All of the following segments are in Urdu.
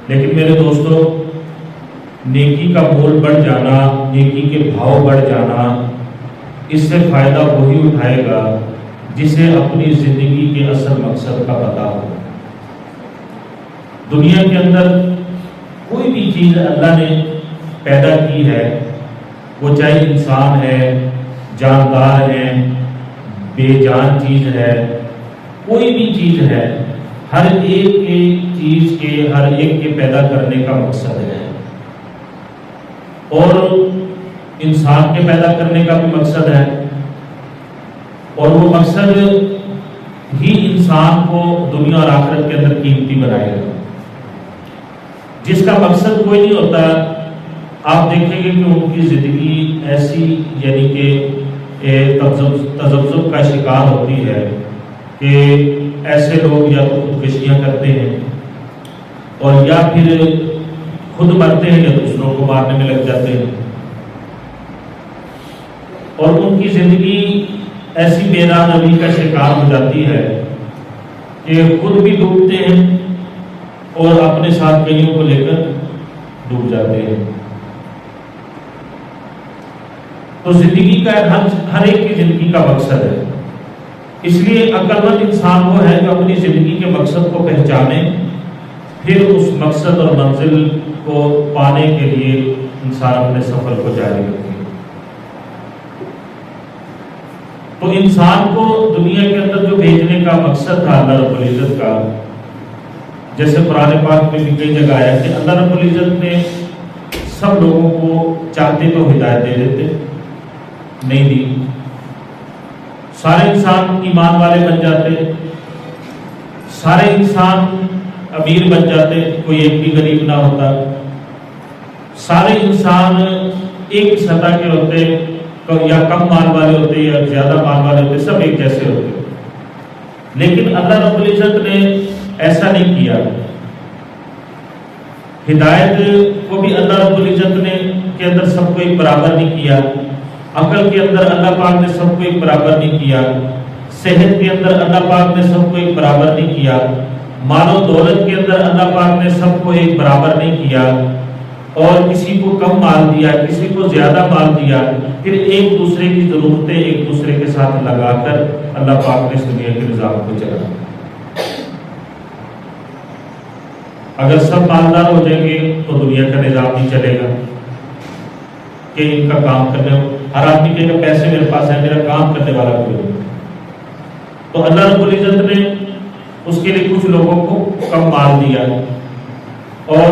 لیکن میرے دوستو، نیکی کا مول بڑھ جانا، نیکی کے بھاؤ بڑھ جانا، اس سے فائدہ وہی اٹھائے گا جسے اپنی زندگی کے اصل مقصد کا پتہ ہو۔ دنیا کے اندر کوئی بھی چیز اللہ نے پیدا کی ہے، وہ چاہے انسان ہے، جاندار ہے، بے جان چیز ہے، کوئی بھی چیز ہے، ہر ایک کی چیز کے، ہر ایک کے پیدا کرنے کا مقصد ہے، اور انسان کے پیدا کرنے کا بھی مقصد ہے، اور وہ مقصد ہی انسان کو دنیا اور آخرت کے اندر قیمتی بنائے گا۔ جس کا مقصد کوئی نہیں ہوتا، آپ دیکھیں گے کہ ان کی زندگی ایسی، یعنی کہ تذبذب کا شکار ہوتی ہے کہ ایسے لوگ یا تو خودکشیاں کرتے ہیں، اور یا پھر خود مرتے ہیں یا دوسروں کو مارنے میں لگ جاتے ہیں، اور ان کی زندگی ایسی بے راہ روی کا شکار ہو جاتی ہے کہ خود بھی ڈوبتے ہیں اور اپنے ساتھ کئیوں کو لے کر ڈوب جاتے ہیں۔ تو زندگی کا ہر ایک کی زندگی کا مقصد ہے، اس لیے عقل مند انسان وہ ہے جو اپنی زندگی کے مقصد کو پہچانے، پھر اس مقصد اور منزل کو پانے کے لیے انسان اپنے سفر کو جاری رکھے۔ تو انسان کو دنیا کے اندر جو بھیجنے کا مقصد تھا اللہ رب العزت کا، جیسے قرآن پاک میں بھی کئی جگہ آیا کہ اللہ رب العزت نے سب لوگوں کو چاہتے تو ہدایت دے دیتے، نہیں دی، سارے انسان ایمان والے بن جاتے، سارے انسان امیر بن جاتے، کوئی ایک بھی غریب نہ ہوتا، سارے انسان ایک سطح کے ہوتے، یا کم مال والے ہوتے یا زیادہ مال والے ہوتے، سب ایک جیسے ہوتے، لیکن اللہ رب العزت نے ایسا نہیں کیا۔ ہدایت کو بھی اللہ رب العزت نے کے اندر سب کو ایک برابر نہیں کیا، عقل کے اندر اللہ پاک نے سب کو ایک برابر نہیں کیا، صحت کے اندر اللہ پاک نے سب کو ایک برابر نہیں کیا، مال و دولت کے اندر اللہ پاک نے سب کو ایک برابر نہیں کیا، اور کسی کو کم مال دیا، کسی کو زیادہ مال دیا، پھر ایک دوسرے کی ضرورتیں ایک دوسرے کے ساتھ لگا کر اللہ پاک نے اس دنیا کے نظام کو چلا۔ اگر سب مالدار ہو جائیں گے تو دنیا کا نظام نہیں چلے گا کہ ان کا کام کرنے، ہر آدمی کہے گا پیسے میرے پاس ہے، میرا کام کرنے والا کوئی نہیں۔ تو اللہ رب العزت نے اس کے لیے کچھ لوگوں کو کم مال دیا اور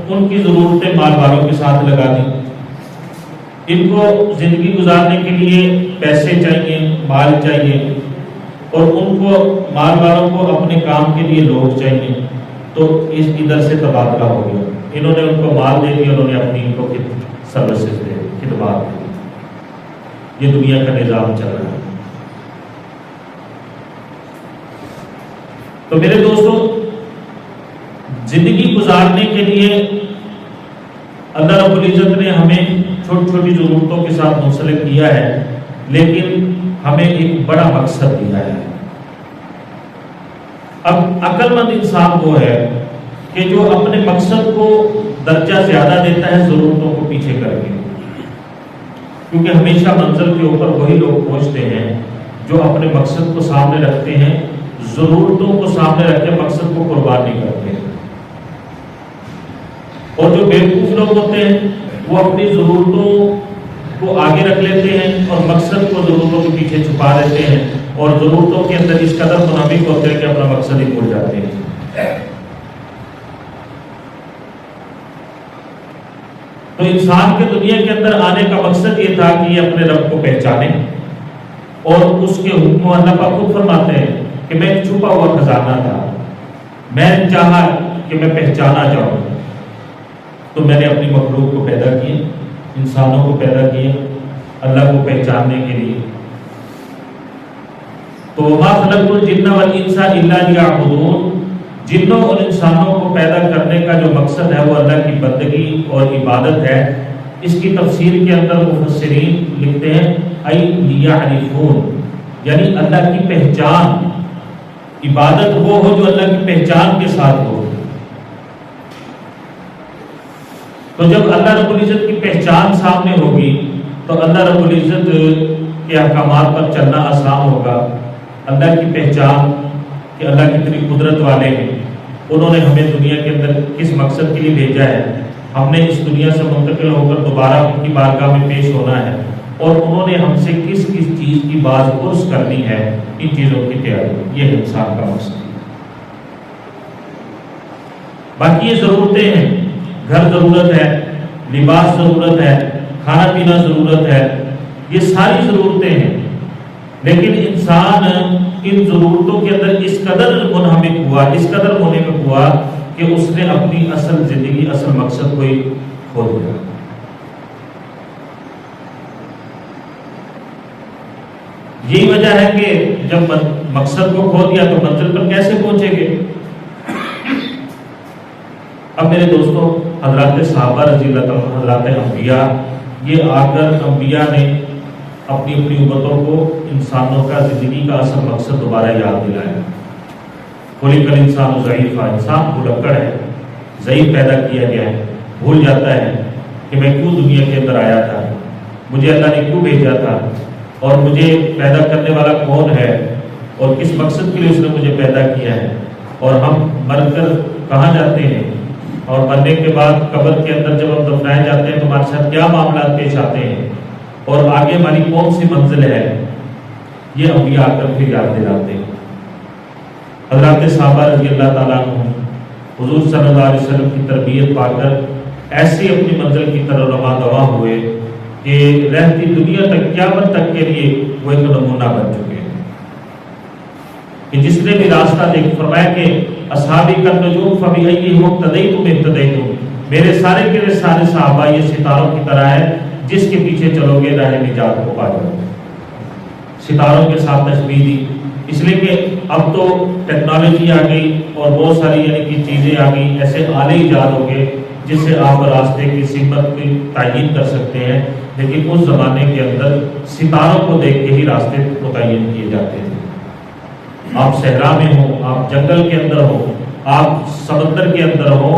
ان کی ضرورتیں مال والوں کے ساتھ لگا دی۔ ان کو زندگی گزارنے کے لیے پیسے چاہیے، مال چاہیے، اور ان کو مال والوں کو اپنے کام کے لیے لوگ چاہیے، تو اس ادھر سے تبادلہ ہو گیا، انہوں نے ان کو مال دے دیا، انہوں نے اپنی ان کو سروسز دے، خدمات دی۔ یہ دنیا کا نظام چل رہا ہے۔ تو میرے دوستو، زندگی گزارنے کے لیے اللہ رب العزت نے ہمیں چھوٹی چھوٹی ضرورتوں کے ساتھ منسلک کیا ہے، لیکن ہمیں ایک بڑا مقصد دیا ہے۔ اب عقل مند انسان وہ ہے کہ جو اپنے مقصد کو درجہ زیادہ دیتا ہے ضرورتوں کو پیچھے کر کے، کیونکہ ہمیشہ منزل کے اوپر وہی لوگ پہنچتے ہیں جو اپنے مقصد کو سامنے رکھتے ہیں، ضرورتوں کو سامنے رکھ کے مقصد کو قربان نہیں کرتے ہیں۔ اور جو بیوقوف لوگ ہوتے ہیں وہ اپنی ضرورتوں کو آگے رکھ لیتے ہیں اور مقصد کو ضرورتوں کے پیچھے چھپا دیتے ہیں، اور ضرورتوں کے اندر اس قدر منہمک ہوتے ہیں کہ اپنا مقصد ہی بھول جاتے ہیں۔ تو انسان کے دنیا کے اندر آنے کا مقصد یہ تھا کہ یہ اپنے رب کو پہچانے، اور اس کے حکم اللہ پاک خود فرماتے ہیں کہ میں ایک چھپا ہوا خزانہ تھا، میں نے چاہا کہ میں پہچانا چاہوں، تو میں نے اپنی مخلوق کو پیدا کیا، انسانوں کو پیدا کیا اللہ کو پہچاننے کے لیے۔ تو وَمَا خَلَقْتُ الْجِنَّ وَالْإِنسَ إِلَّا لِيَعْبُدُونَ، جنوں اور انسانوں کو پیدا کرنے کا جو مقصد ہے وہ اللہ کی بندگی اور عبادت ہے۔ اس کی تفسیر کے اندر مفسرین لکھتے ہیں اَيْ لِيَعْرِفُونَ، یعنی اللہ کی پہچان، عبادت وہ ہو جو اللہ کی پہچان کے ساتھ ہو۔ تو جب اللہ رب العزت کی پہچان سامنے ہوگی تو اللہ رب العزت کے احکامات پر چلنا آسان ہوگا. اللہ کی پہچان کہ اللہ کتنی قدرت والے ہیں، انہوں نے ہمیں دنیا کے اندر کس مقصد کے لیے بھیجا ہے، ہم نے اس دنیا سے منتقل ہو کر دوبارہ ان کی بارگاہ میں پیش ہونا ہے، اور انہوں نے ہم سے کس کس چیز کی باز پرس کرنی ہے، ان چیزوں کی تیاری، یہ انسان کا مقصد ہے. باقی یہ ضرورتیں ہیں، گھر ضرورت ہے، لباس ضرورت ہے، کھانا پینا ضرورت ہے، یہ ساری ضرورتیں ہیں. لیکن انسان ان ضرورتوں کے اندر اس قدر منہمک ہوا، اس قدر منہمک ہوا کہ اس نے اپنی اصل زندگی، اصل مقصد کو ہی کھو دیا. یہی وجہ ہے کہ جب مقصد کو کھو دیا تو منزل پر کیسے پہنچیں گے. اب میرے دوستوں، حضرات صحابہ رضی اللہ عنہ، حضرات انبیاء، یہ آ کر انبیاء نے اپنی اپنی امتوں کو انسانوں کا زندگی کا اصل مقصد دوبارہ یاد دلایا. خلق الانسان ضعیفا، انسان بھلکڑ ہے، ضعیف پیدا کیا گیا ہے، بھول جاتا ہے کہ میں کیوں دنیا کے اندر آیا تھا، مجھے اللہ نے کیوں بھیجا تھا، اور مجھے پیدا کرنے والا کون ہے، اور کس مقصد کے لیے اس نے مجھے پیدا کیا ہے، اور ہم مر کر کہاں جاتے ہیں، اور مرنے کے بعد قبر کے اندر جب ہم دفنائے جاتے ہیں تو ہمارے ساتھ کیا معاملات پیش آتے ہیں، اور آگے ہماری کون سی منزل ہے، یہ انبیاء آ کر پھر یاد دلاتے ہیں. حضرات صحابہ رضی اللہ تعالیٰ عنہ حضور صلی اللہ علیہ وسلم کی تربیت پا کر ایسے اپنی منزل کی طرف رواں دواں ہوئے کہ رہتی دنیا تک، قیامت تک کے لیے وہ ایک نمونہ بن چکے ہیں. کہ جس نے بھی راستہ دیکھ، فرمایا کہ اصحابی کالنجوم فبأیہم اقتدیتم اہتدیتم، میرے سارے کے سارے صحابہ یہ ستاروں کی طرح ہے، جس کے پیچھے چلو گے راہ نجات کو پا جاؤ گے. ستاروں کے ساتھ تشبیہ دی، اس لیے کہ اب تو ٹیکنالوجی آ گئی اور بہت ساری یعنی کہ چیزیں آ گئی، ایسے آلے ایجاد ہو گئے جس سے آپ راستے کی سمت کی تعین کر سکتے ہیں. لیکن اس زمانے کے اندر ستاروں کو دیکھ کے ہی راستے متعین کیے جاتے تھے. آپ صحرا میں ہو، آپ جنگل کے اندر ہو، آپ سمندر کے اندر ہو،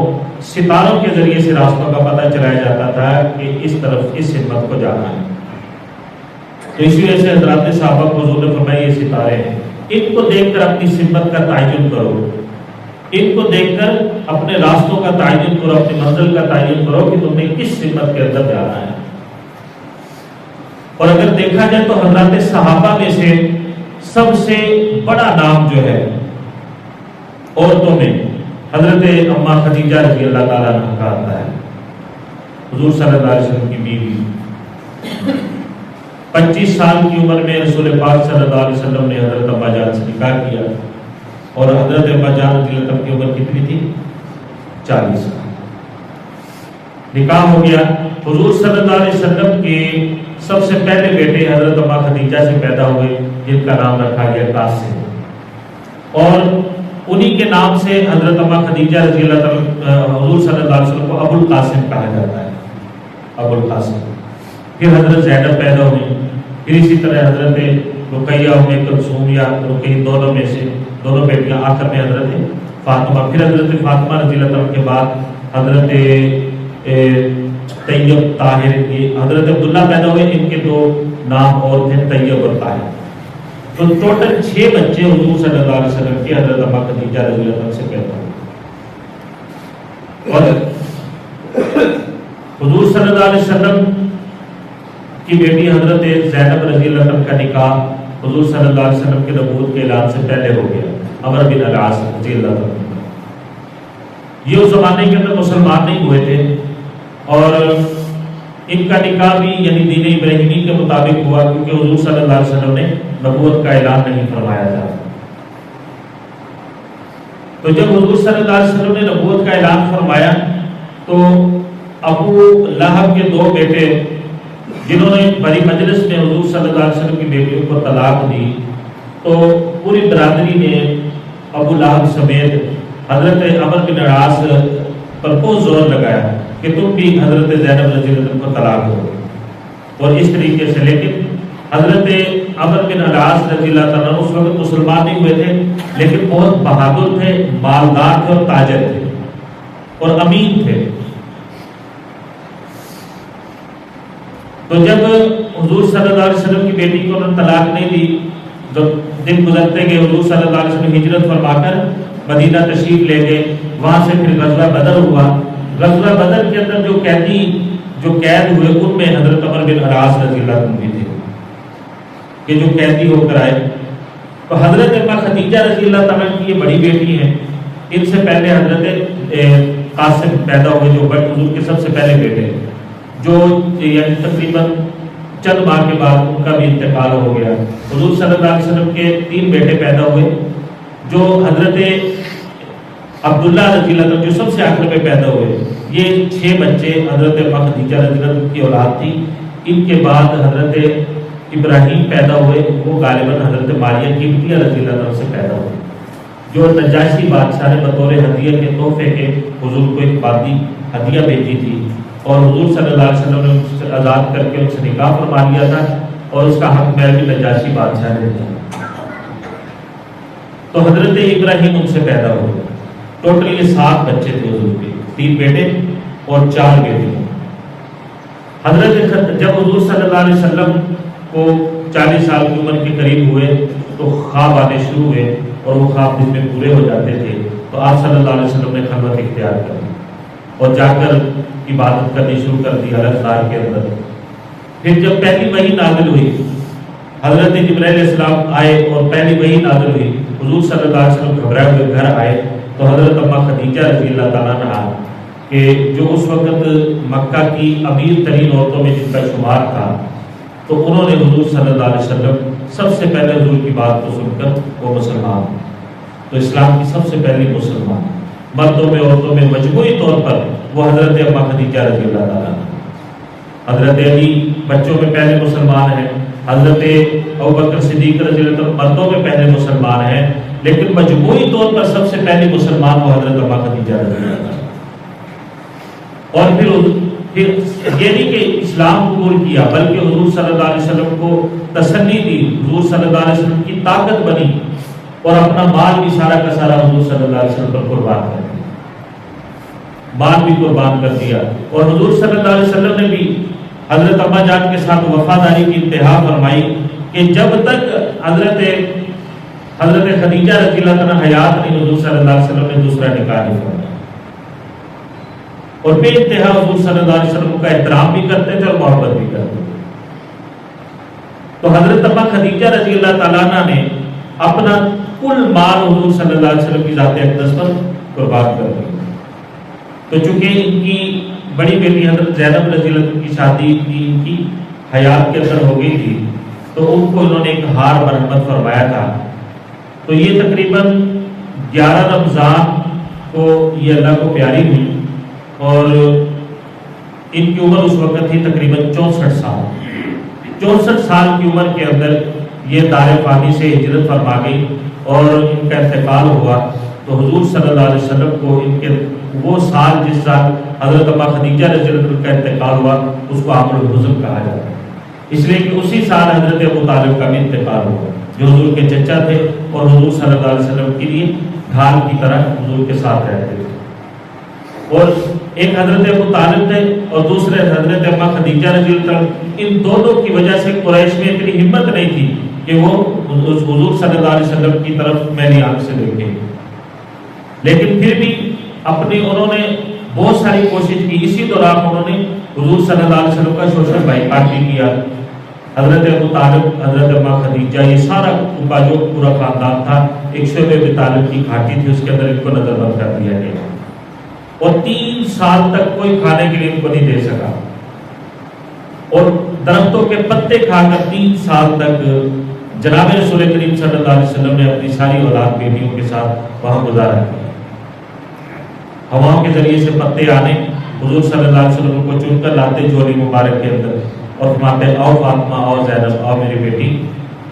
ستاروں کے ذریعے سے راستوں کا پتہ چلایا جاتا تھا کہ اس طرف اس سمت کو جانا ہے. تو اسی وجہ سے حضرات صحابہ کو حضور نے فرمایا یہ ستارے ہیں، ان کو دیکھ کر اپنی سمت کا تعین کرو، ان کو دیکھ کر اپنے راستوں کا تعین کرو، اپنی منزل کا تعین کرو کہ تم نے کس سمت کے اندر جانا ہے. اور اگر دیکھا جائے تو حضرات صحابہ میں سے سب سے بڑا نام جو ہے عورتوں میں حضرت اماں خدیجہ رضی اللہ تعالیٰ عنہ کا آتا ہے. حضور صلی اللہ علیہ وسلم کی بیوی، 25 سال کی عمر میں رسول پاک صلی اللہ علیہ وسلم نے حضرت اماں جان سے نکاح کیا، اور حضرت اماں جان رضی اللہ عنہ کی عمر کتنی تھی؟ 40 سال. نکاح ہو گیا. حضور صلی اللہ علیہ وسلم کے سب سے پہلے بیٹے حضرت اماں خدیجہ سے پیدا ہوئے، جن کا نام رکھا گیا قاسم، اور انہی کے نام سے حضرت اماں خدیجہ رضی اللہ تعالیٰ حضور صلی اللہ علیہ وسلم کو ابو القاسم کہا جاتا ہے، ابو القاسم. پھر حضرت زینب پیدا ہوئی، پھر اسی طرح حضرت رقیہ ام کلثوم یا رقیہ، دونوں میں سے دونوں بیٹیاں، آخر میں حضرت فاطمہ. پھر حضرت فاطمہ رضی اللہ عنہ کے بعد حضرت طیب، طاہر، یہ حضرت عبداللہ پیدا ہوئے، ان کے دو نام اور تھے طیب اور طاہر. تو ٹوٹل 6 بچے حضور صلی اللہ علیہ وسلم کے حضرت اماں خدیجہ رضی اللہ عنہ سے پیدا ہوئے. اور حضور صلی اللہ علیہ وسلم کی بیٹی حضرت زینب رضی اللہ عنہ کا نکاح حضور صلی اللہ علیہ وسلم کے نبوت کے اعلان سے پہلے ہو گیا، عمر بن العاص رضی اللہ عنہ. یہ اس زمانے کے اندر مسلمان نہیں ہوئے تھے، اور ان کا نکاح بھی یعنی دین ابراہیمی کے مطابق ہوا، کیونکہ حضور صلی اللہ علیہ وسلم نے نبوت کا اعلان نہیں فرمایا تھا. تو جب حضور صلی اللہ علیہ وسلم نے نبوت کا اعلان فرمایا تو ابو لہب کے 2 بیٹے، جنہوں نے بڑی مجلس میں حضور صلی اللہ علیہ وسلم کی بیٹیوں کو طلاق دی، تو پوری برادری نے ابو لہب سمیت حضرت عمر بن العاص پر بہت زور لگایا کہ تم بھی حضرت زینب رضی اللہ عنہ کو طلاق دو. اور اس طریقے سے، لیکن حضرت عمر بن العاص رضی اللہ عنہ اس وقت مسلمان نہیں ہوئے تھے، لیکن بہت بہادر تھے، مالدار تھے اور تاجر تھے اور امین تھے. تو جب حضور صلی اللہ علیہ وسلم کی بیٹی کو انہوں نے طلاق نہیں دی، جب دن گزرتے گئے حضور صلی اللہ علیہ وسلم ہجرت فرما کر مدینہ تشریف لے گئے، وہاں سے پھر غزوہ بدر ہوا۔ غزوہ بدر کے اندر جو قید ہوئے ان میں حضرت عمر بن العاص رضی اللہ عنہ بھی تھے کہ جو قیدی ہو کر آئے۔ تو حضرت اماں خدیجہ رضی اللہ تعالیٰ کی یہ بڑی بیٹی ہیں، ان سے پہلے حضرت قاسم پیدا ہوئے جو بڑے حضور کے سب سے پہلے بیٹے، جو یعنی تقریباً چند ماہ کے بعد ان کا بھی انتقال ہو گیا۔ حضور صلی اللہ علیہ وسلم کے 3 بیٹے پیدا ہوئے، جو حضرت عبداللہ رضی اللہ عنہ جو سب سے آخر میں پیدا ہوئے، یہ 6 بچے حضرت اماں خدیجہ رضی اللہ عنہ کی اولاد تھی۔ ان کے بعد حضرت ابراہیم پیدا ہوئے، وہ غالباً حضرت ماریہ قبطیہ رضی اللہ عنہ سے پیدا ہوئے، جو نجاشی بادشاہ نے بطور ہدیہ کے تحفے کے حضور کو ایک وادی ہدیہ بھیجی تھی، اور حضور صلی اللہ علیہ وسلم نے ان سے آزاد کر کے ان سے نکاح فرما لیا تھا، اور اس کا حق میں بھی نجاشی بادشاہ نے دیا۔ تو حضرت ابراہیم ان سے پیدا ہوئے۔ ٹوٹل یہ 7 بچے تھے حضور کے، 3 بیٹے اور 4 بیٹیاں۔ حضرت جب حضور صلی اللہ علیہ وسلم کو 40 سال کی عمر کے قریب ہوئے تو خواب آنے شروع ہوئے، اور وہ خواب دن میں پورے ہو جاتے تھے۔ تو آپ صلی اللہ علیہ وسلم نے خلوت اختیار کر لی اور جا کر عبادت کرنی شروع کر دی الگ غار کے اندر۔ پھر جب پہلی وحی نازل ہوئی، حضرت جبرائیل علیہ السلام آئے اور پہلی وحی نازل ہوئی، حضور صلی اللہ علیہ وسلم گھبرائے ہوئے گھر آئے تو حضرت اماں خدیجہ رضی اللہ تعالیٰ عنہا کہ جو اس وقت مکہ کی امیر ترین عورتوں میں جن کا شمار تھا، تو انہوں نے حضور صلی اللہ علیہ وسلم سب سے پہلے حضور کی بات کو سن کر وہ مسلمان، تو اسلام کی سب سے پہلی مسلمان مردوں میں عورتوں میں مجموعی طور پر وہ حضرت اماں خدیجہ رضی اللہ تعالیٰ عنہ۔ حضرت علی بچوں میں پہلے مسلمان ہیں، حضرت ابوبکر صدیق رضی اللہ عنہ مردوں میں پہلے مسلمان ہیں، لیکن مجموعی طور پر سب سے پہلی مسلمان وہ حضرت اماں خدیجہ رضی اللہ عنہ۔ اور پھر یہ نہیں کہ اسلام قبول کیا، بلکہ حضور صلی اللہ علیہ وسلم کو تسلی دی، حضور صلی اللہ علیہ وسلم کی طاقت بنی، اور اپنا مال بھی سارا کا سارا حضور صلی اللہ علیہ وسلم پر قربان کر دیا، مال بھی قربان کر دیا۔ اور حضور صلی اللہ علیہ وسلم نے بھی حضرت اماں جان کے ساتھ وفاداری کی انتہا فرمائی کہ جب تک حضرت خدیجہ رضی اللہ عنہ حیات نہیں، حضور صلی اللہ علیہ وسلم نے دوسرا نکاح نہیں فرمایا، اور بے انتہا حضور صلی اللہ علیہ وسلم کا احترام بھی کرتے تھے اور محبت بھی کرتے تھے۔ تو حضرت اماں خدیجہ رضی اللہ تعالیٰ عنہ نے اپنا کل مال حضور صلی اللہ علیہ وسلم کی ذات اقدس پر قربان کر دیا۔ تو چونکہ ان کی بڑی بیٹی حضرت زینب رضی اللہ عنہ کی شادی ان کی حیات کے اندر ہو گئی تھی، تو ان کو انہوں نے ایک ہار مرحمت فرمایا تھا۔ تو یہ تقریباً 11 رمضان کو یہ اللہ کو پیاری ہوئی، اور ان کی عمر اس وقت تھی تقریباً 64 سال۔ 64 سال کی عمر کے اندر یہ دار فانی سے ہجرت فرما گئی اور ان کا انتقال ہوا۔ تو حضور صلی اللہ علیہ وسلم کو ان کے وہ سال جس سال حضرت اماں خدیجہ رضی اللہ عنہ کا انتقال ہوا اس کو عام الحزن کہا جاتا ہے، اس لیے کہ اسی سال حضرت ابو طالب کا بھی انتقال ہوا جو حضور کے چچا تھے اور حضور صلی اللہ علیہ وسلم کے لیے ڈھال کی طرح حضور کے ساتھ رہتے تھے۔ اور ایک حضرت ابو طالب تھے اور دوسرے حضرت اماں خدیجہ رضی اللہ عنہ، ان دونوں کی وجہ سے قریش میں اتنی ہمت نہیں تھی کہ وہ حضور صلی اللہ علیہ وسلم کی طرف میلی آنکھ سے دیکھیں، لیکن پھر بھی انہوں نے بہت ساری کوشش کی۔ اسی دوران انہوں نے حضور صلی اللہ علیہ وسلم کا سوشل بائیکاٹ بھی کیا۔ حضرت ابو طالب، حضرت اماں خدیجہ، یہ سارا ان کا جو پورا خاندان تھا، ایک شعبہ ابو طالب کی گھاٹی تھی، اس کے اندر ان کو نظر بند کر دیا گیا، اور 3 سال تک کوئی کھانے کے لیے ان کو نہیں دے سکا، اور درختوں کے پتے کھا کر 3 سال تک جناب رسول کریم صلی اللہ علیہ وسلم نے اپنی ساری اولاد بیٹیوں کے ساتھ وہاں گزارا کیا۔ ہواؤں کے ذریعے سے پتے آنے، حضور صلی اللہ علیہ وسلم کو چن کر لاتے جھولی مبارک کے اندر اور فرماتے آؤ فاطمہ، آؤ زینب، آؤ میری بیٹی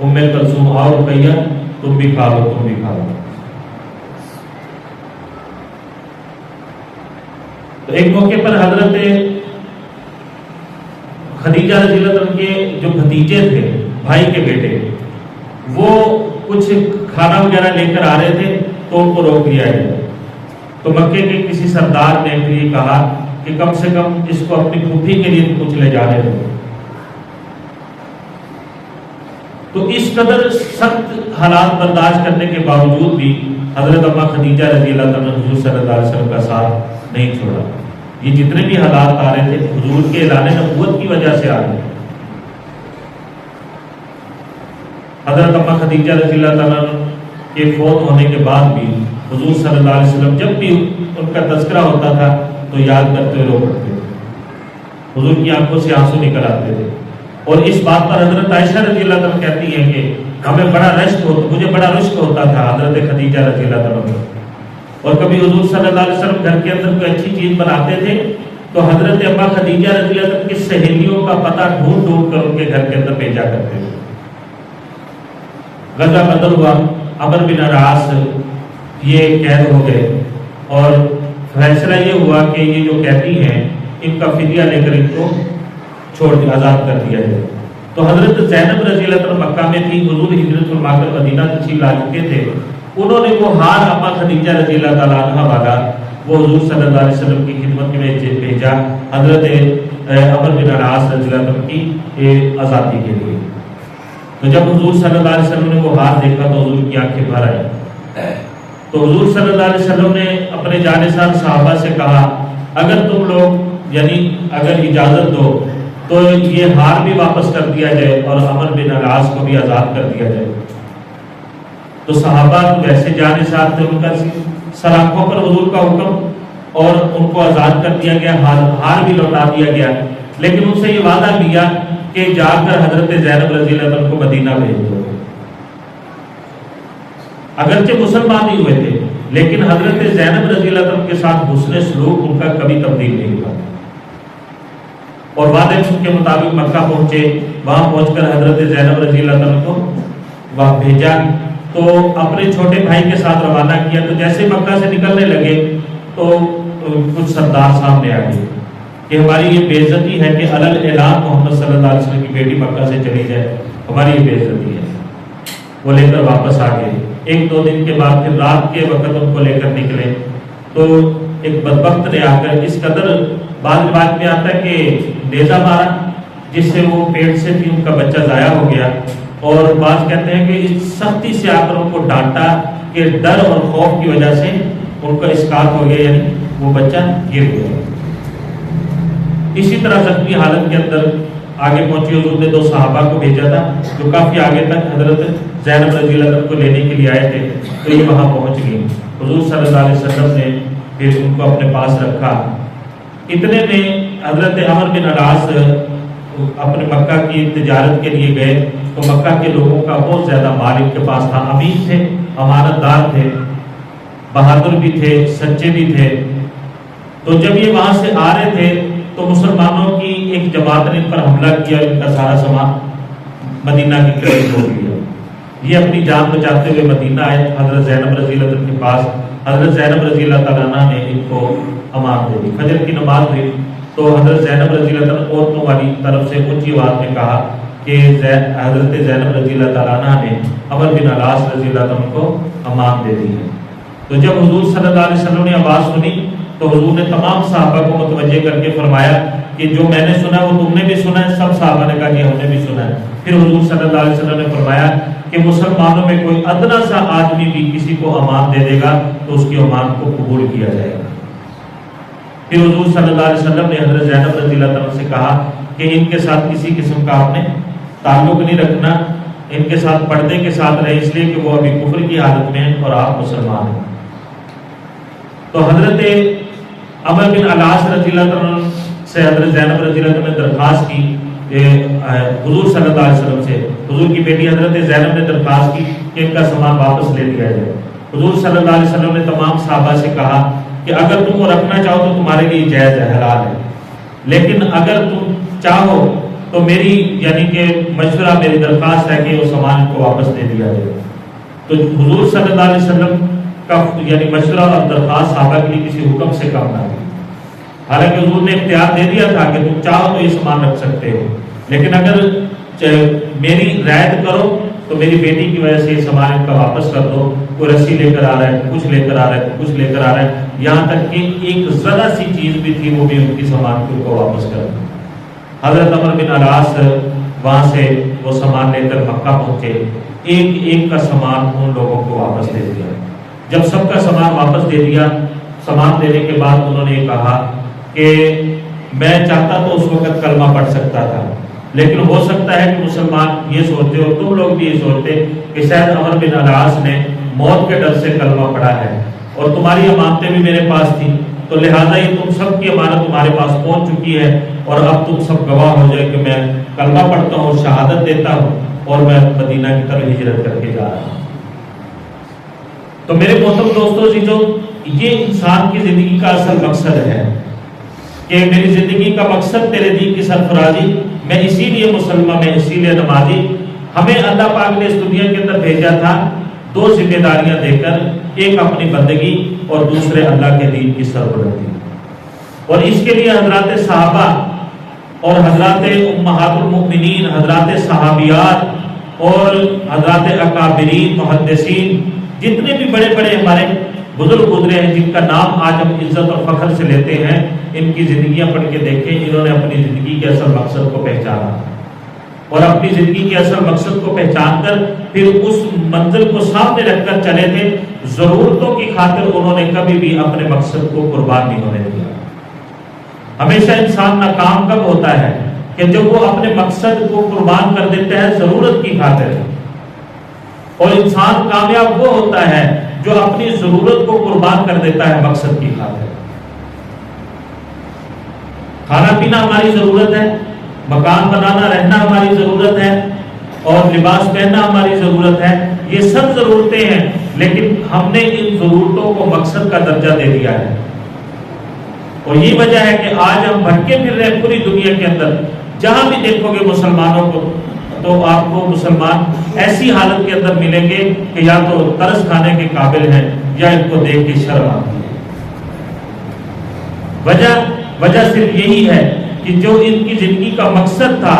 ام کلثوم، آؤ رقیہ، تم بھی کھا لو، تم بھی کھا لو۔ تو ایک موقع پر حضرت خدیجہ رضی اللہ عنہ کے جو بھتیجے تھے، بھائی کے بیٹے، وہ کچھ کھانا وغیرہ لے کر آ رہے تھے تو ان کو روک لیا گیا۔ تو مکے کے کسی سردار نے یہ کہا کہ کم سے کم اس کو اپنی پھوپھی کے لیے کچھ لے جانے دو۔ تو اس قدر سخت حالات برداشت کرنے کے باوجود بھی حضرت اماں خدیجہ رضی اللہ تعالیٰ عنہ حضور صلی اللہ علیہ وسلم کا ساتھ نہیں چھوڑا. یہ جتنے بھی حالات آ رہے تھے حضور کے اعلان نبوت کی وجہ سے آ رہے تھے. حضرت اماں خدیجہ رضی اللہ تعالیٰ عنہ کے فوت ہونے کے بعد بھی حضور صلی اللہ علیہ وسلم جب بھی ان کا تذکرہ ہوتا تھا تو یاد کرتے ہوئے رو پڑتے تھے. حضور کی آنکھوں سے آنسو نکل آتے تھے. اور اس بات پر حضرت عائشہ رضی اللہ تعالیٰ کہتی ہیں کہ ہمیں بڑا رشک ہوتا، مجھے بڑا رشک ہوتا تھا حضرت خدیجہ رضی اللہ تعالیٰ. اور کبھی حضور صلی اللہ علیہ وسلم گھر کے اندر کوئی اچھی چیز بناتے تھے تو حضرت اماں خدیجہ رضی اللہ عنہ کی سہیلیوں کا پتہ ڈھونڈ ڈھونڈ کر ان کے گھر کے اندر بھیجا کرتے تھے. غزوہ بدر ہوا، عمرو بن العاص یہ قید ہو گئے اور فیصلہ یہ ہوا کہ یہ جو قیدی ہیں ان کا فدیہ لے کر ان کو چھوڑ دیا، آزاد کر دیا جائے. تو حضرت زینب رضی اللہ عنہ مکہ میں تھی، حضور ہجرت فرما کر مدینہ تشریف لا چکے تھے. انہوں نے وہ ہار اماں خدیجہ رضی اللہ تعالیٰ عنہ والا وہ حضور صلی اللہ علیہ وسلم کی خدمت میں بھیجا حضرت عمرو بن العاص رضی اللہ عنہ کی آزادی کے لیے. تو جب حضور صلی اللہ علیہ وسلم نے وہ ہار دیکھا تو حضور کی آنکھیں بھر آئی. تو حضور صلی اللہ علیہ وسلم نے اپنے جانثار صحابہ سے کہا اگر تم لوگ یعنی اگر اجازت دو تو یہ ہار بھی واپس کر دیا جائے اور عمرو بن العاص کو بھی آزاد کر دیا جائے. تو صحابہ ویسے جانثار تھے، ان کا سلاخوں پر حضور کا حکم اور ان کو آزاد کر دیا گیا، ہار بھی لوٹا دیا گیا. لیکن ان سے یہ وعدہ لیا کہ جا کر حضرت زینب رضی اللہ عنہ کو مدینہ بھیج دو. اگرچہ مسلمان ہی ہوئے تھے لیکن حضرت زینب رضی اللہ عنہ کے ساتھ حسن سلوک ان کا کبھی تبدیل نہیں ہوا. اور وعدے کے مطابق مکہ پہنچے، وہاں پہنچ کر حضرت زینب رضی اللہ عنہ کو وہاں بھیجا. تو اپنے چھوٹے بھائی کے ساتھ روانہ کیا. تو جیسے مکہ سے نکلنے لگے تو کچھ سردار سامنے آ گئے کہ ہماری یہ بے عزتی ہے کہ علل اعلان محمد صلی اللہ علیہ وسلم کی بیٹی مکہ سے چلی جائے، ہماری یہ بے عزتی ہے. وہ لے کر واپس آ گئے. ایک دو دن کے بعد پھر رات کے وقت ان کو لے کر نکلے تو ایک بدبخت نے آ کر اس قدر بعض روایت میں آتا ہے کہ نیزہ مارا جس سے وہ پیٹ سے بھی ان کا بچہ ضائع ہو گیا. اور بعض کہتے ہیں کہ اس سختی سے آ کر ان کو ڈانٹا کہ ڈر اور خوف کی وجہ سے ان کا اسقاط ہو گیا، یعنی وہ بچہ گر گیا. اسی طرح زخمی حالت کے اندر آگے پہنچے. حضور نے دو صحابہ کو بھیجا تھا جو کافی آگے تک حضرت زینب رضی اللہ عنہ کو لینے کے لیے آئے تھے. تو یہ وہاں پہنچ گئی. حضور صلی اللہ علیہ وسلم نے پھر ان کو اپنے پاس رکھا. اتنے میں حضرت عمرو بن العاص اپنے مکہ کی تجارت کے لیے گئے. تو مکہ کے لوگوں کا بہت زیادہ مال ان کے پاس تھا، امین تھے، امانت دار تھے، بہادر بھی تھے، سچے بھی تھے. تو جب یہ وہاں سے آ رہے تھے تو مسلمانوں کی ایک جماعت نے ان پر حملہ کیا، ان کا سارا سامان مدینہ کی طرف چھوڑ دیا. یہ اپنی جان بچاتے ہوئے مدینہ آئے حضرت زینب رضی اللہ عنہ کے پاس. حضرت زینب رضی اللہ تعالیٰ عنہ نے ان کو امان دے دی. فجر کی نماز ہوئی تو حضرت زینب رضی اللہ عنہ عورتوں والی طرف سے اونچی آواز میں کہا کہ حضرت زینب رضی اللہ تعالیٰ عنہ نے عمرو بن العاص رضی اللہ عنہ کو امان دے دی ہے. تو جب حضور صلی اللہ علیہ وسلم نے آواز سنی تو حضور نے تمام صحابہ کو متوجہ کر کے فرمایا کہ جو میں نے سنا وہ تم نے بھی سنا ہے. سب صحابہ نے کہا کہ ہم نے بھی سنا ہے. پھر حضور صلی اللہ علیہ وسلم نے فرمایا کہ مسلمانوں میں کوئی ادنا سا آدمی بھی کسی کو امان دے دے گا تو اس کی امان کو قبول کیا جائے گا. پھر حضور صلی اللہ علیہ وسلم نے حضرت زینب رضی اللہ عنہ سے کہا کہ ان کے ساتھ کسی قسم کا آپ نے تعلق نہیں رکھنا، ان کے ساتھ پردے کے ساتھ رہے، اس لیے کہ وہ ابھی کفر کی حالت میں ہیں اور آپ مسلمان ہیں. تو حضرت عمرو بن العاص رضی اللہ عنہ سے حضرت زینب رضی اللہ عنہ نے درخواست کی حضور صلی اللہ علیہ وسلم سے. حضور کی بیٹی حضرت زینب نے درخواست کی کہ ان کا سامان واپس لے لیا جائے. حضور صلی اللہ علیہ وسلم نے تمام صحابہ سے کہا کہ اگر تم وہ رکھنا چاہو تو تمہارے لیے جائز ہے، حلال ہے، لیکن اگر تم چاہو تو میری یعنی کہ مشورہ، میری درخواست ہے کہ وہ سامان کو واپس دے دیا جائے. تو حضور صلی اللہ علیہ وسلم کا یعنی مشورہ اور درخواست صحابہ کے لیے کسی حکم سے کم نہ تھی. حالانکہ حضور نے اختیار دے دیا تھا کہ تم چاہو تو یہ سامان رکھ سکتے ہو، لیکن اگر میری رعایت کرو تو میری بیٹی کی وجہ سے یہ سامان ان کا واپس کر دو. کوئی رسی لے کر آ رہا ہے، کچھ لے کر آ رہا ہے، کچھ لے کر آ رہا ہے، یہاں تک کہ ایک ذرا سی چیز بھی تھی وہ بھی ان کی سامان کو واپس کر دو. حضرت عمرو بن العاص وہاں سے وہ سامان لے کر مکہ پہنچے، ایک ایک کا سامان ان لوگوں کو واپس دے دیا۔ جب سب کا سامان واپس دے دیا، سامان دینے کے بعد انہوں نے کہا کہ میں چاہتا تو اس وقت کلمہ پڑھ سکتا تھا، لیکن ہو سکتا ہے کہ مسلمان یہ سوچتے ہو، تم لوگ بھی یہ سوچتے کہ شاید عمر بن العاص نے موت کے ڈر سے کلمہ پڑھا ہے، اور تمہاری امانتیں بھی میرے پاس تھیں، تو لہٰذا یہ تم سب کی امانت تمہارے پاس پہنچ چکی ہے، اور اب تم سب گواہ ہو جائے کہ میں کلمہ پڑھتا ہوں، شہادت دیتا ہوں، اور میں مدینہ کی طرف ہجرت کر کے جا رہا ہوں۔ تو میرے محترم دوستوں جی، جو یہ انسان کی زندگی کا اصل مقصد ہے کہ میری زندگی کا مقصد تیرے دین کی سرفرازی، میں اسی لیے مسلمان، میں اسی لیے نمازی۔ ہمیں اللہ پاک نے اس دنیا کے اندر بھیجا تھا دو ذمہ داریاں دے کر، ایک اپنی بندگی اور دوسرے اللہ کے دین کی سربلندی، اور اس کے لیے حضرات صحابہ اور حضرات امہات المؤمنین، حضرات صحابیات اور حضرات اکابرین محدثین، جتنے بھی بڑے بڑے ہمارے بزرگ گزرے ہیں جن کا نام آج ہم عزت اور فخر سے لیتے ہیں، ان کی زندگیاں پڑھ کے دیکھیں، انہوں نے اپنی زندگی کے اصل مقصد کو پہچانا، اور اپنی زندگی کے اصل مقصد کو پہچان کر پھر اس منزل کو سامنے رکھ کر چلے تھے۔ ضرورتوں کی خاطر انہوں نے کبھی بھی اپنے مقصد کو قربان نہیں ہونے دیا۔ ہمیشہ انسان ناکام کب ہوتا ہے کہ جب وہ اپنے مقصد کو قربان کر دیتا ہے ضرورت کی خاطر، اور انسان کامیاب وہ ہوتا ہے جو اپنی ضرورت کو قربان کر دیتا ہے مقصد کی خاطر۔ کھانا پینا ہماری ضرورت ہے، مکان بنانا رہنا ہماری ضرورت ہے، اور لباس پہننا ہماری ضرورت ہے، یہ سب ضرورتیں ہیں، لیکن ہم نے ان ضرورتوں کو مقصد کا درجہ دے دیا ہے، اور یہ وجہ ہے کہ آج ہم بھٹکے پھر رہے ہیں پوری دنیا کے اندر۔ جہاں بھی دیکھو گے مسلمانوں کو، تو آپ کو مسلمان ایسی حالت کے اندر ملیں گے کہ یا تو ترس کھانے کے قابل ہیں یا ان کو دیکھ کے شرم آتی ہے۔ وجہ صرف یہی ہے کہ جو ان کی زندگی کا مقصد تھا،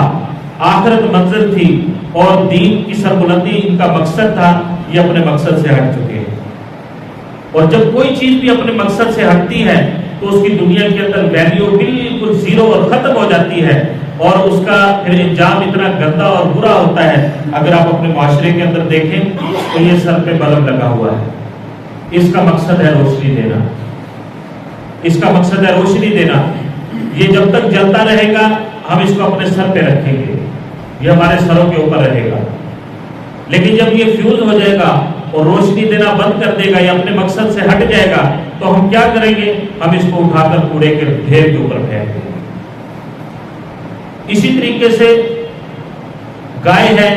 آخرت منزل تھی اور دین کی سربلندی ان کا مقصد تھا، یہ اپنے مقصد سے ہٹ چکے ہیں۔ اور جب کوئی چیز بھی اپنے مقصد سے ہٹتی ہے تو اس کی دنیا کے اندر ویلیو بالکل زیرو اور ختم ہو جاتی ہے، اور اس کا پھر انجام اتنا گندا اور برا ہوتا ہے۔ اگر آپ اپنے معاشرے کے اندر دیکھیں تو یہ سر پہ بلب لگا ہوا ہے، اس کا مقصد ہے روشنی دینا، اس کا مقصد ہے روشنی دینا۔ یہ جب تک جلتا رہے گا ہم اس کو اپنے سر پہ رکھیں گے، یہ ہمارے سروں کے اوپر رہے گا، لیکن جب یہ فیوز ہو جائے گا اور روشنی دینا بند کر دے گا یا اپنے مقصد سے ہٹ جائے گا تو ہم کیا کریں گے؟ ہم اس کو اٹھا کر کوڑے کے ڈھیر کے اوپر پھینک دیں گے۔ اسی طریقے سے گائے ہے،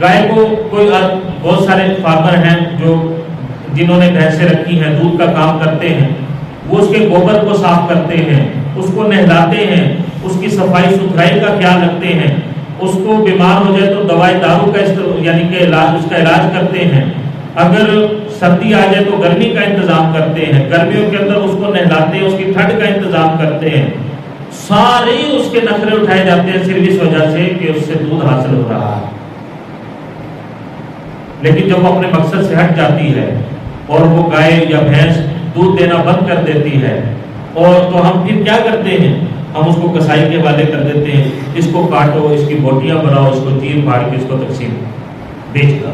گائے کو کوئی بہت سارے فارمر ہیں جو جنہوں نے بھینسیں رکھی ہیں، دودھ کا کام کرتے ہیں، وہ اس کے گوبر کو صاف کرتے ہیں، اس کو نہلاتے ہیں، اس کی صفائی ستھرائی کا خیال رکھتے ہیں، اس کو بیمار ہو جائے تو دوائی دارو کا یعنی کہ اس کا علاج کرتے ہیں، اگر سردی آ جائے تو گرمی کا انتظام کرتے ہیں، گرمیوں کے اندر اس کو نہلاتے ہیں، اس کی ٹھنڈ کا انتظام کرتے ہیں، سارے اس کے نخرے اٹھائے جاتے ہیں صرف اس وجہ سے کہ اس سے دودھ حاصل ہو رہا ہے۔ لیکن جب وہ اپنے مقصد سے ہٹ جاتی ہے اور وہ گائے یا بھینس دودھ دینا بند کر دیتی ہے، اور تو ہم پھر کیا کرتے ہیں؟ ہم اس کو کسائی کے حوالے کر دیتے ہیں، اس کو کاٹو، اس کی بوٹیاں بناؤ، اس کو چیر پھاڑ کے اس کو تقسیم بیچ دو۔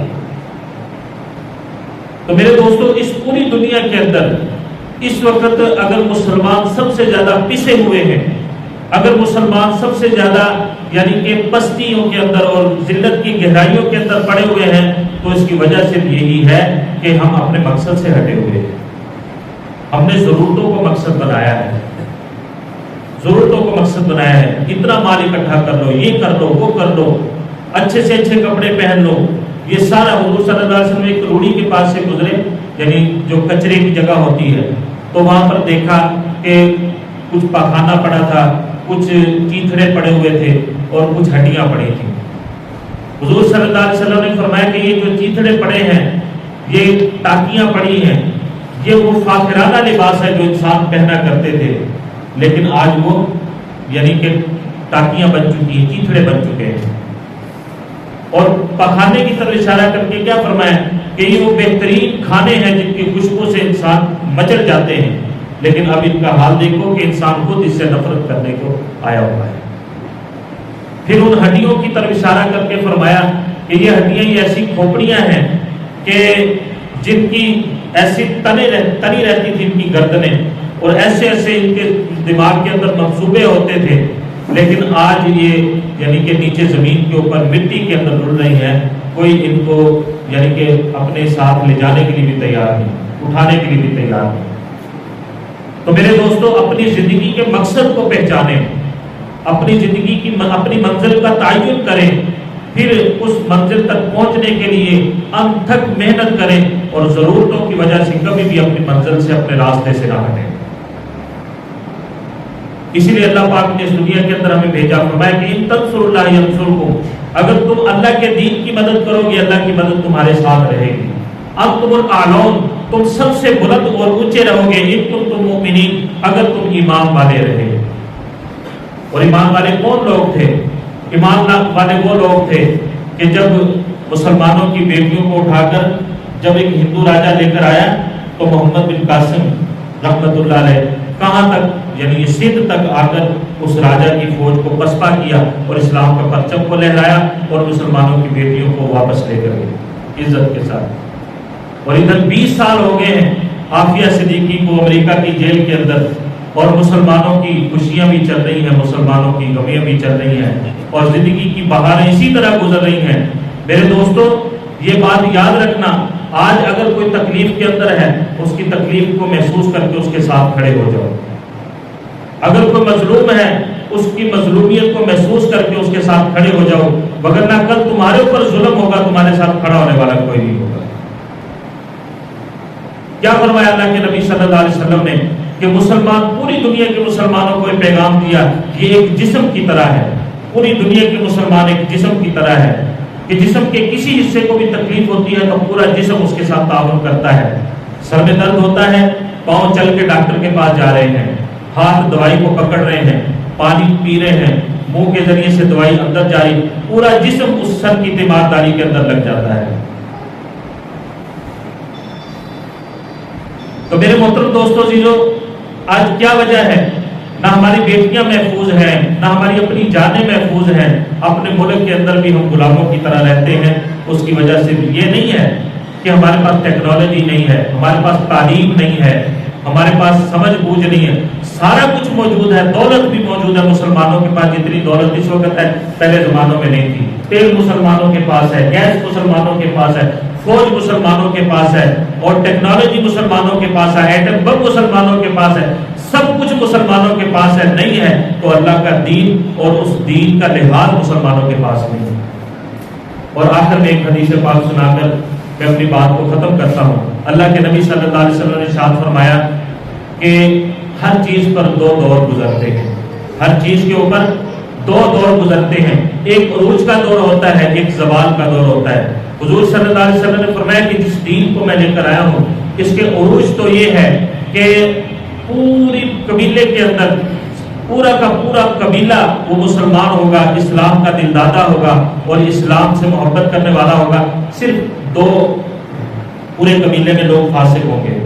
تو میرے دوستو، اس پوری دنیا کے اندر اس وقت اگر مسلمان سب سے زیادہ پسے ہوئے ہیں، اگر مسلمان سب سے زیادہ یعنی کہ پستیوں کے اندر اور ذلت کی گہرائیوں کے اندر پڑے ہوئے ہیں، تو اس کی وجہ صرف یہی ہے کہ ہم اپنے مقصد سے ہٹے ہوئے ہیں۔ ہم نے ضرورتوں کو مقصد بنایا ہے، ضرورتوں کو مقصد بنایا ہے، اتنا مال اکٹھا کر لو، یہ کر لو، وہ کر لو، اچھے سے اچھے کپڑے پہن لو، یہ سارا۔ حضور صلی اللہ علیہ وسلم ایک روڑی کے پاس سے گزرے، یعنی جو کچرے کی جگہ ہوتی ہے، تو وہاں پر دیکھا کہ کچھ پاخانہ پڑا تھا، کچھ چیتھڑے پڑے ہوئے تھے اور کچھ ہڈیاں پڑی تھیں۔ حضور صلی اللہ علیہ وسلم نے فرمایا کہ یہ جو چیتھڑے پڑے ہیں، یہ ٹاکیاں پڑی ہیں، یہ وہ فاخرانہ لباس ہے جو انسان پہنا کرتے تھے، لیکن آج وہ یعنی کہ ٹاکیاں بن چکی ہیں، چیتھڑے بن چکے ہیں۔ اور پخانے کی طرف اشارہ کر کے کیا فرمایا کہ یہ وہ بہترین کھانے ہیں جن کی خوشبو سے انسان مچل جاتے ہیں، لیکن اب ان کا حال دیکھو کہ انسان خود اس سے نفرت کرنے کو آیا ہوا ہے۔ پھر ان ہڈیوں کی طرف اشارہ کر کے فرمایا کہ یہ ہڈیاں یہ ایسی کھوپڑیاں ہیں کہ جن کی ایسی تنی رہتی تھی ان کی گردنیں، اور ایسے ایسے ان کے دماغ کے اندر منصوبے ہوتے تھے، لیکن آج یہ یعنی کہ نیچے زمین کے اوپر مٹی کے اندر رل رہی ہیں، کوئی ان کو یعنی کہ اپنے ساتھ لے جانے کے لیے بھی تیار نہیں، اٹھانے کے لیے بھی تیار نہیں۔ تو میرے دوستو، اپنی زندگی کے مقصد کو پہچانیں، اپنی زندگی کی اپنی منزل کا تعین کریں، پھر اس منزل تک پہنچنے کے لیے انتھک محنت کریں، اور ضرورتوں کی وجہ سے کبھی بھی اپنی منزل سے اپنے راستے سے نہ ہٹیں۔ اسی لیے اللہ پاک نے اس دنیا کے اندر ہمیں بھیجا، فرمایا کہ ان تنصروا اللہ ینصرکم، اگر تم اللہ کے دین کی مدد کرو گے اللہ کی مدد تمہارے ساتھ رہے گی۔ انتم الاعلون، تم سب سے بلند اور اونچے رہو گے، ان کنتم مؤمنین، اگر تم ایمان والے رہے۔ اور ایمان والے کون لوگ تھے؟ ایمان والے وہ لوگ تھے کہ جب مسلمانوں کی بیٹیوں کو اٹھا کر جب ایک ہندو راجا لے کر آیا تو محمد بن قاسم رحمت اللہ علیہ کہاں تک، یعنی سندھ تک آ کر اس راجا کی فوج کو پسپا کیا اور اسلام کا پرچم کو لہرایا اور مسلمانوں کی بیٹیوں کو واپس لے کر گئے عزت کے ساتھ۔ اور ادھر 20 سال ہو گئے ہیں عافیہ صدیقی کو امریکہ کی جیل کے اندر، اور مسلمانوں کی خوشیاں بھی چل رہی ہیں، مسلمانوں کی غمیاں بھی چل رہی ہیں، اور زندگی کی بہاریں اسی طرح گزر رہی ہیں۔ میرے دوستو، یہ بات یاد رکھنا، آج اگر کوئی تکلیف کے اندر ہے اس کی تکلیف کو محسوس کر کے اس کے ساتھ کھڑے ہو جاؤ، اگر کوئی مظلوم ہے اس کی مظلومیت کو محسوس کر کے اس کے ساتھ کھڑے ہو جاؤ، وگرنہ کل تمہارے اوپر ظلم ہوگا، تمہارے ساتھ کھڑا ہونے والا کوئی نہیں ہوگا۔ کیا فرمایا اللہ کے نبی صلی اللہ علیہ وسلم نے کہ مسلمان، پوری دنیا کے مسلمانوں کو یہ پیغام دیا، یہ ایک جسم کی طرح ہے، پوری دنیا کے مسلمان ایک جسم کی طرح ہے کہ جسم کے کسی حصے کو بھی تکلیف ہوتی ہے تو پورا جسم اس کے ساتھ تعاون کرتا ہے۔ سر میں درد ہوتا ہے، پاؤں چل کے ڈاکٹر کے پاس جا رہے ہیں، ہاتھ دوائی کو پکڑ رہے ہیں، پانی پی رہے ہیں، منہ کے ذریعے سے دوائی اندر جاری، پورا جسم اس سر کی تیمارداری کے اندر لگ جاتا ہے۔ تو میرے محترم دوستو عزیزو، آج کیا وجہ ہے؟ نہ ہماری بیٹیاں محفوظ ہیں، نہ ہماری اپنی جانیں محفوظ ہیں، اپنے ملک کے اندر بھی ہم غلاموں کی طرح رہتے ہیں۔ اس کی وجہ سے یہ نہیں ہے کہ ہمارے پاس ٹیکنالوجی نہیں ہے، ہمارے پاس تعلیم نہیں ہے، ہمارے پاس سمجھ بوجھ نہیں ہے، سارا کچھ موجود ہے، دولت بھی موجود ہے۔ مسلمانوں کے پاس جتنی دولت اس وقت ہے پہلے زمانوں میں نہیں تھی۔ تیل مسلمانوں کے پاس ہے، گیس مسلمانوں کے پاس ہے، فوج مسلمانوں کے پاس ہے، اور ٹیکنالوجی مسلمانوں کے پاس ہے، ایٹم بم مسلمانوں کے پاس ہے، سب کچھ مسلمانوں کے پاس ہے۔ نہیں ہے تو اللہ کا دین اور اس دین کا لحاظ مسلمانوں کے پاس نہیں ہے۔ اور آخر میں ایک حدیث پاک سنا کر میں اپنی بات کو ختم کرتا ہوں۔ اللہ کے نبی صلی اللہ علیہ وسلم نے ارشاد فرمایا کہ ہر چیز پر دو دور گزرتے ہیں، ہر چیز کے اوپر دو دور گزرتے ہیں، ایک عروج کا دور ہوتا ہے، ایک زوال کا دور ہوتا ہے۔ حضور صلی اللہ علیہ وسلم نے فرمایا کہ جس دین کو میں لے کر آیا ہوں اس کے عروج تو یہ ہے کہ پوری قبیلے کے اندر پورا کا پورا قبیلہ وہ مسلمان ہوگا، اسلام کا دلدادہ ہوگا اور اسلام سے محبت کرنے والا ہوگا۔ صرف دو پورے قبیلے میں لوگ فاسق ہوں گے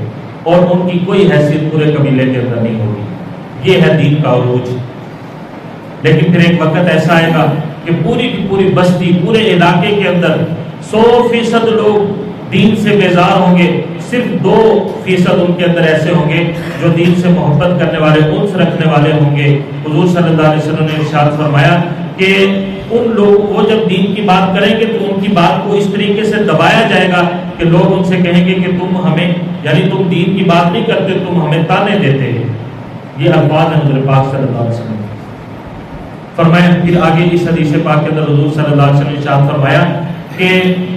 اور ان کی کوئی حیثیت پورے قبیلے کے اندر نہیں ہوگی۔ یہ ہے دین کا عروج۔ لیکن پھر ایک وقت ایسا آئے گا کہ پوری کی پوری بستی، پورے علاقے کے اندر 100% لوگ دین سے بیزار ہوں گے، صرف 2% ان کے اندر ایسے ہوں گے جو دین سے محبت کرنے والے، انس رکھنے والے ہوں گے۔ حضور صلی اللہ علیہ وسلم نے ارشاد فرمایا کہ ان لوگ وہ جب دین کی بات کریں گے تو ان کی بات کو اس طریقے سے دبایا جائے گا کہ لوگ ان سے کہیں گے کہ تم ہمیں، یعنی تم دین کی بات نہیں کرتے، تم ہمیں تانے دیتے ہیں۔ یہ الفاظ ہیں حضور پاک صلی اللہ علیہ وسلم فرمایا۔ پھر آگے اس حدیث پاک کے اندر حضور صلی اللہ علیہ وسلم نے ارشاد فرمایا کہ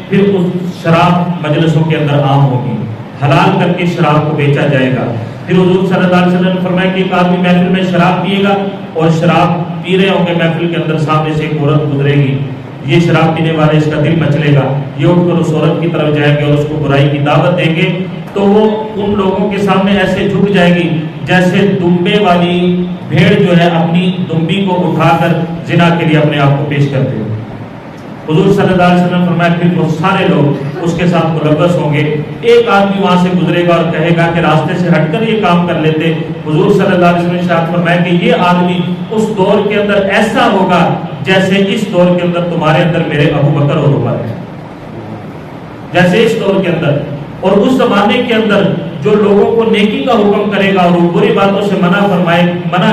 پھر اس شراب مجلسوں کے اندر عام ہوگی، حلال کر کے شراب کو بیچا جائے گا۔ پھر حضور صلی اللہ علیہ وسلم نے فرمایا کہ ایک آدمی محفل میں شراب پیے گا اور شراب پی رہے ہوں گے، محفل کے اندر سامنے سے ایک عورت گزرے گی، یہ شراب پینے والے اس کا دل مچلے گا، یہ اٹھ کر اس عورت کی طرف جائیں گے اور اس کو برائی کی دعوت دیں گے، تو وہ ان لوگوں کے سامنے ایسے جھک جائے گی جیسے دمبے والی بھیڑ جو ہے اپنی دمبی کو اٹھا کر زنا کے لیے اپنے آپ کو پیش کرتے ہیں۔ حضور صلی اللہ علیہ وسلم نے فرمایا پھر وہ سارے لوگ اس کے ساتھ ملوث ہوں گے. ایک آدمی وہاں سے گزرے گا اور کہے گا کہ راستے سے ہٹ کر یہ کام کر لیتے. حضور صلی اللہ علیہ وسلم نے ارشاد فرمایا کہ یہ آدمی اس دور کے اندر ایسا ہوگا جیسے اس دور کے اندر تمہارے اندر میرے ابو بکر اور عمر ہیں، جیسے اس دور کے اندر. اور اس زمانے کے اندر جو لوگوں کو نیکی کا حکم کرے گا اور بری باتوں سے منع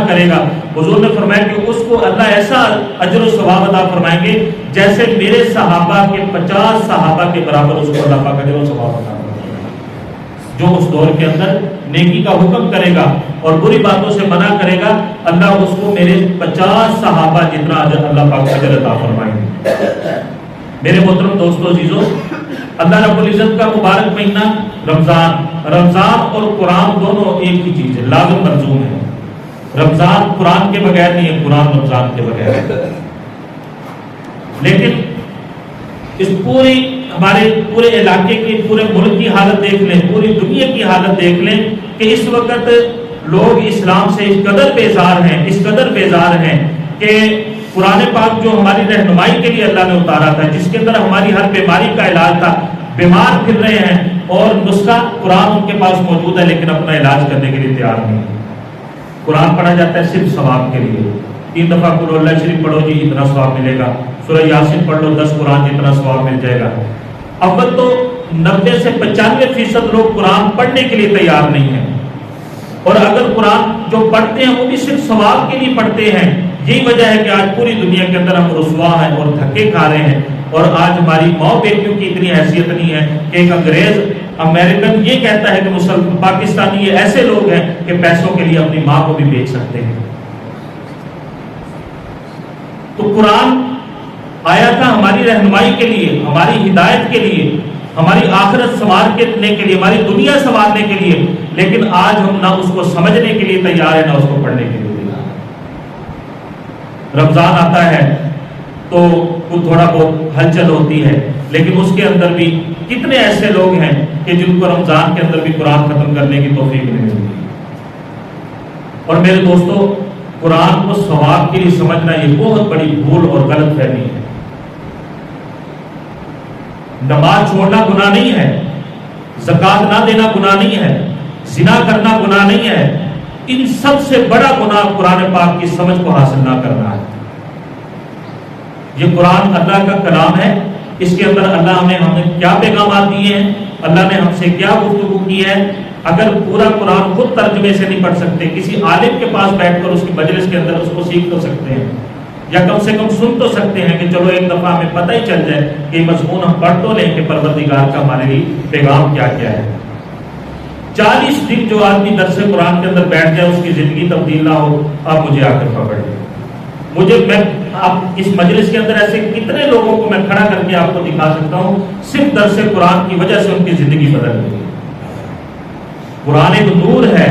کرے گا، حضور نے فرمایا کہ اس کو اللہ ایسا اجر و ثواب عطا فرمائیں گے جیسے میرے صحابہ کے 50 صحابہ کے برابر اس کو اللہ پاک اجر و ثواب عطا فرمائیں گے. جو اس دور کے اندر نیکی کا حکم کرے گا اور بری باتوں سے منع کرے گا، اللہ اس کو میرے 50 صحابہ جتنا اجر اللہ پاک اجر عطا فرمائیں گے. میرے محترم دوستو عزیزو، اللہ رب العزت کا مبارک مہینہ رمضان اور قرآن دونوں ایک ہی چیز ہے، لازم ملزوم ہے. رمضان قرآن کے بغیر نہیں ہے، قرآن رمضان کے بغیر ہے. لیکن اس ہمارے پورے علاقے کی، پورے ملک کی حالت دیکھ لیں، پوری دنیا کی حالت دیکھ لیں کہ اس وقت لوگ اسلام سے اس قدر بیزار ہیں کہ قرآن پاک جو ہماری رہنمائی کے لیے اللہ نے اتارا تھا، جس کے اندر ہماری ہر بیماری کا علاج تھا، بیمار پھر رہے ہیں اور نسخہ قرآن ان کے پاس موجود ہے لیکن اپنا علاج کرنے کے لیے تیار نہیں. قرآن پڑھا جاتا ہے صرف ثواب کے لیے. 3 دفعہ قل اللہ شریف پڑھو جی اتنا ثواب ملے گا، سورہ یاسین پڑھ لو 10 قرآن جتنا ثواب مل جائے گا. اول تو 90 سے 95% لوگ قرآن پڑھنے کے لیے تیار نہیں ہیں، اور اگر قرآن جو پڑھتے ہیں وہ بھی صرف ثواب کے لیے پڑھتے ہیں. یہی وجہ ہے کہ آج پوری دنیا کے اندر ہم رسوا ہیں اور دھکے کھا رہے ہیں. اور آج ہماری ماں بیٹیوں کی اتنی حیثیت نہیں ہے کہ ایک انگریز امریکن یہ کہتا ہے کہ مسلمان پاکستانی یہ ایسے لوگ ہیں کہ پیسوں کے لیے اپنی ماں کو بھی بیچ سکتے ہیں. تو قرآن آیا تھا ہماری رہنمائی کے لیے، ہماری ہدایت کے لیے، ہماری آخرت سنوارنے کے لیے، ہماری دنیا سنوارنے کے لیے. لیکن آج ہم نہ اس کو سمجھنے کے لیے تیار ہیں نہ اس کو پڑھنے کے لیے. رمضان آتا ہے تو تھوڑا بہت ہلچل ہوتی ہے، لیکن اس کے اندر بھی کتنے ایسے لوگ ہیں کہ جن کو رمضان کے اندر بھی قرآن ختم کرنے کی توفیق نہیں ملتی. اور میرے دوستو، قرآن کو ثواب کے لیے سمجھنا یہ بہت بڑی بھول اور غلط فہمی ہے. نماز چھوڑنا گناہ نہیں ہے، زکوٰۃ نہ دینا گناہ نہیں ہے، زنا کرنا گناہ نہیں ہے. ان سب سے بڑا گناہ قرآن پاک کی سمجھ کو حاصل نہ کرنا ہے. یہ قرآن اللہ کا کلام ہے، اس کے اندر اللہ نے ہمیں کیا پیغامات دیے ہیں، اللہ نے ہم سے کیا گفتگو کی ہے. اگر پورا قرآن خود ترجمے سے نہیں پڑھ سکتے، کسی عالم کے پاس بیٹھ کر اس کی مجلس کے اندر اس کو سیکھ تو سکتے ہیں، یا کم سے کم سن تو سکتے ہیں کہ چلو ایک دفعہ ہمیں پتہ ہی چل جائے کہ یہ مضمون ہم پڑھ تو لیں کہ پروردگار کا ہمارے لیے پیغام کیا کیا ہے. 40 دن جو آدمی درس قرآن کے اندر بیٹھ جائے اس کی زندگی تبدیل نہ ہو، اب مجھے آ کر پکڑ لیں. میں اب اس مجلس کے اندر ایسے کتنے لوگوں کو میں کھڑا کر کے آپ کو دکھا سکتا ہوں صرف درس قرآن کی وجہ سے ان کی زندگی بدل گئی. قرآن ایک نور ہے،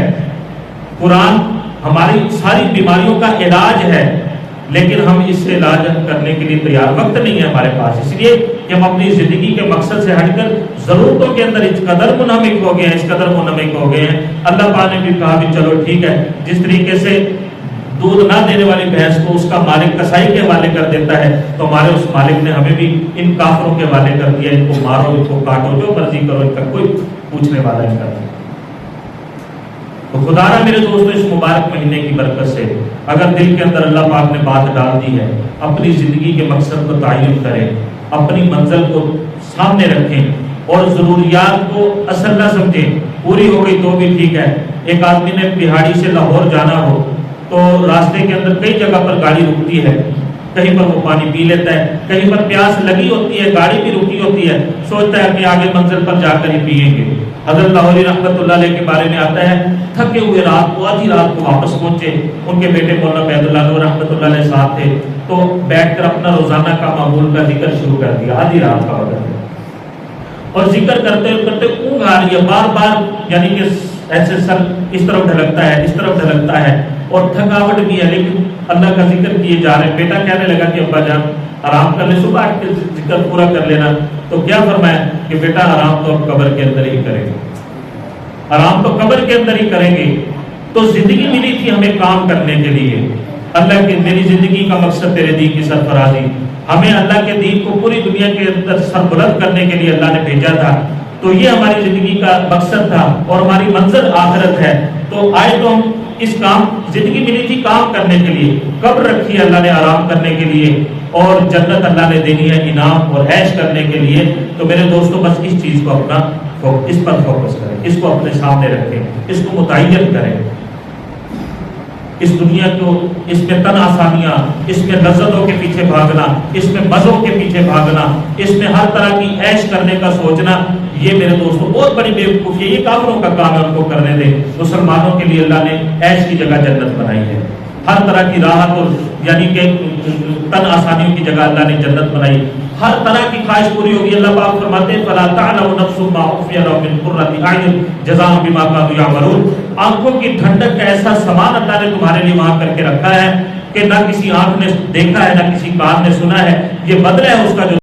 قرآن ہماری ساری بیماریوں کا علاج ہے، لیکن ہم اس سے علاج کرنے کے لیے تیار وقت نہیں ہے ہمارے پاس. اس لیے کہ ہم اپنی زندگی کے مقصد سے ہٹ کر ضرورتوں کے اندر اس قدر منہمک ہو گئے ہیں، اس قدر منہمک ہو گئے ہیں. اللہ پاک نے بھی کہا کہ چلو ٹھیک ہے، جس طریقے سے دودھ نہ دینے والی بھینس کو اس کا مالک کسائی کے حوالے کر دیتا ہے، تو ہمارے اس مالک نے ہمیں بھی ان کافروں کے حوالے کر دیا. ان کو مارو، ان کو کاٹو، جو مرضی کرو، ان کا کوئی پوچھنے والا نہیں کرتا. تو خدا را میرے دوستو، اس مبارک مہینے کی برکت سے اگر دل کے اندر اللہ پاک نے بات ڈال دی ہے، اپنی زندگی کے مقصد کو تعین کریں، اپنی منزل کو سامنے رکھیں اور ضروریات کو اصل نہ سمجھیں. پوری ہو گئی تو بھی ٹھیک ہے. ایک آدمی نے پہاڑی سے لاہور جانا ہو تو راستے کے اندر کئی جگہ پر گاڑی رکتی ہے، کہیں پر وہ پانی پی لیتا ہے، کہیں پر پیاس لگی ہوتی ہے، گاڑی بھی رکی ہوتی ہے، سوچتا ہے کہ آگے منزل پر جا کر ہی پیئیں گے. حضرت لاہوری رحمت اللہ علیہ کے بارے میں آتا ہے، تھکے ہوئے رات کو آدھی رات کو واپس پہنچے. ان کے بیٹے مولانا عبید اللہ رحمت اللہ علیہ ساتھ تھے، تو بیٹھ کر اپنا روزانہ کا معمول کا ذکر شروع کر دیا. آدھی رات کا وقت ہے اور ذکر کرتے کرتے اونگ آ رہی ہے بار بار، یعنی کہ ایسے سر اس طرف ڈھلکتا ہے، اس طرف ڈھلکتا ہے اور تھکاوٹ بھی ہے، لیکن اللہ کا ذکر کیے جا رہے ہیں. بیٹا کہنے لگا کہ ابا جان آرام کر لے، صبح اٹھ کے ذکر پورا کر لینا. تو کیا فرمایا کہ بیٹا آرام تو قبر کے اندر ہی کریں گے، آرام تو قبر کے اندر ہی کریں گے. تو زندگی ملی تھی ہمیں کام کرنے کے لیے، اللہ کی میری زندگی کا مقصد تیرے دین کی سرفرازی. ہمیں اللہ کے دین کو پوری دنیا کے اندر سربلند کرنے کے لیے اللہ نے بھیجا تھا. تو یہ ہماری زندگی کا مقصد تھا اور ہماری منزل آخرت ہے. تو آئے تو ہم اس کام، زندگی ملی تھی کام کرنے کے لیے، قبر رکھی ہے اللہ نے آرام کرنے کے لیے، اور جنت اللہ نے دینی ہے انعام اور عیش کرنے کے لیے. تو میرے دوستوں بس اس چیز کو اپنا اس پر فوکس کریں، اس کو اپنے سامنے رکھیں، اس کو متعین کریں. اس دنیا کو، اس میں تن آسانیاں، اس میں لذتوں کے پیچھے بھاگنا، اس میں مزوں کے پیچھے بھاگنا، اس میں ہر طرح کی عیش کرنے کا سوچنا، یہ میرے دوستوں بہت بڑی بیوقوفی ہے. یہ کافروں کا کام ہے، ان کو کرنے دیں. مسلمانوں کے لیے اللہ نے عیش کی جگہ جنت بنائی ہے. ہر طرح کی راحت اور یعنی کہ تن آسانیوں کی جگہ اللہ نے جنت بنائی. ہر طرح کی خواہش پوری ہوگی. اللہ پاک فرماتے ہیں فَلَا تَعْلَمُ نَفْسٌ مَا أُخْفِيَ لَهُم مِّن قُرَّةِ أَعْيُنٍ جَزَاءً بِمَا كَانُوا يَعْمَلُونَ. آنکھوں کی ٹھنڈک کا ایسا سامان اللہ نے تمہارے لیے وہاں کر کے رکھا ہے کہ نہ کسی آنکھ نے دیکھا ہے، نہ کسی کان نے سنا ہے. یہ بدلہ ہے اس کا جو